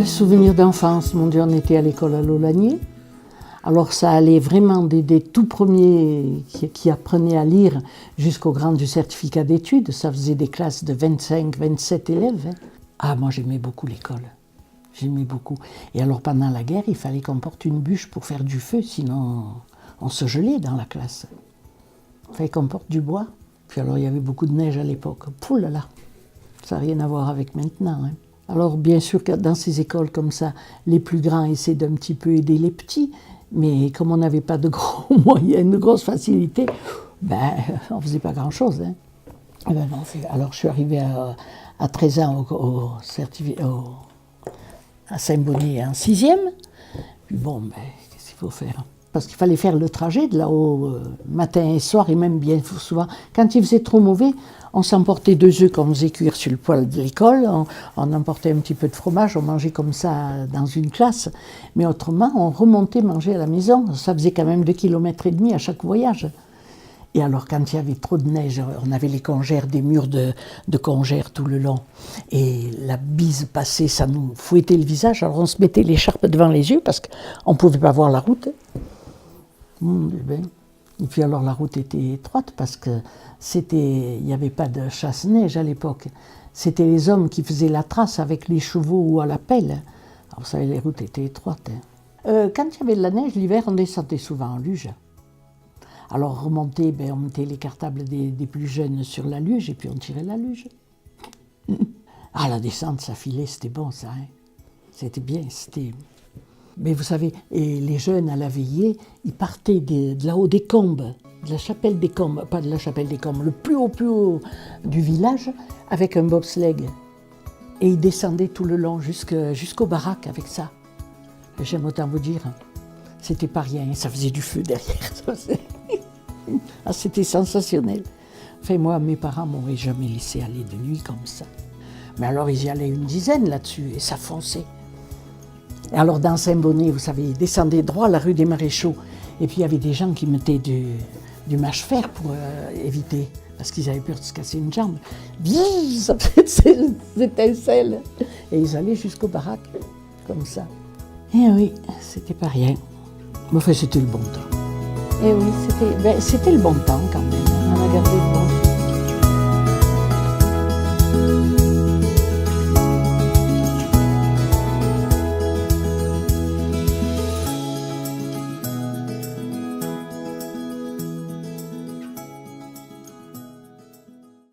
Souvenirs d'enfance, mon Dieu, on était à l'école à Laulagnier. Alors ça allait vraiment des tout premiers qui apprenaient à lire jusqu'aux grands du certificat d'études. Ça faisait des classes de 25, 27 élèves. Hein. Ah, moi j'aimais beaucoup l'école. J'aimais beaucoup. Et alors pendant la guerre, il fallait qu'on porte une bûche pour faire du feu, sinon on se gelait dans la classe. Il fallait qu'on porte du bois. Puis alors il y avait beaucoup de neige à l'époque. Pouh là là, ça n'a rien à voir avec maintenant. Hein. Alors bien sûr que dans ces écoles comme ça, les plus grands essaient d'un petit peu aider les petits, mais comme on n'avait pas de gros moyens, de grosses facilités, on ne faisait pas grand-chose. Hein. Alors je suis arrivée à 13 ans à Saint-Bonnet en 6e. Puis bon, qu'est-ce qu'il faut faire? Parce qu'il fallait faire le trajet de là-haut matin et soir, et même bien souvent. Quand il faisait trop mauvais, on s'emportait 2 œufs qu'on faisait cuire sur le poêle de l'école, on emportait un petit peu de fromage, on mangeait comme ça dans une classe. Mais autrement, on remontait manger à la maison. Ça faisait quand même 2,5 km à chaque voyage. Et alors, quand il y avait trop de neige, on avait les congères, des murs de congères tout le long. Et la bise passait, ça nous fouettait le visage. Alors, on se mettait l'écharpe devant les yeux parce qu'on ne pouvait pas voir la route. Et puis alors, la route était étroite parce que il n'y avait pas de chasse-neige à l'époque. C'était les hommes qui faisaient la trace avec les chevaux ou à la pelle. Alors, vous savez, les routes étaient étroites. Hein. Quand il y avait de la neige, l'hiver, on descendait souvent en luge. Alors remonter, on mettait les cartables des plus jeunes sur la luge et puis on tirait la luge. Ah, la descente, ça filait, c'était bon ça. Hein. C'était bien, c'était... Mais vous savez, et les jeunes à la veillée, ils partaient de là-haut des Combes, de la chapelle des Combes, pas de la chapelle des Combes, le plus haut du village, avec un bobsleigh. Et ils descendaient tout le long jusqu'aux baraques avec ça. Et j'aime autant vous dire, c'était pas rien, ça faisait du feu derrière. Ah, c'était sensationnel. Enfin, moi, mes parents m'auraient jamais laissé aller de nuit comme ça. Mais alors, ils y allaient une dizaine là-dessus, et ça fonçait. Et alors, dans Saint-Bonnet, vous savez, ils descendaient droit la rue des Maréchaux. Et puis, il y avait des gens qui mettaient du mâche-fer pour éviter, parce qu'ils avaient peur de se casser une jambe. Bzzz, ça faisait des étincelles. Et ils allaient jusqu'aux baraques, comme ça. Et oui, c'était pas rien. Mais enfin, c'était le bon temps. Et oui, c'était le bon temps quand même. On a gardé le bon.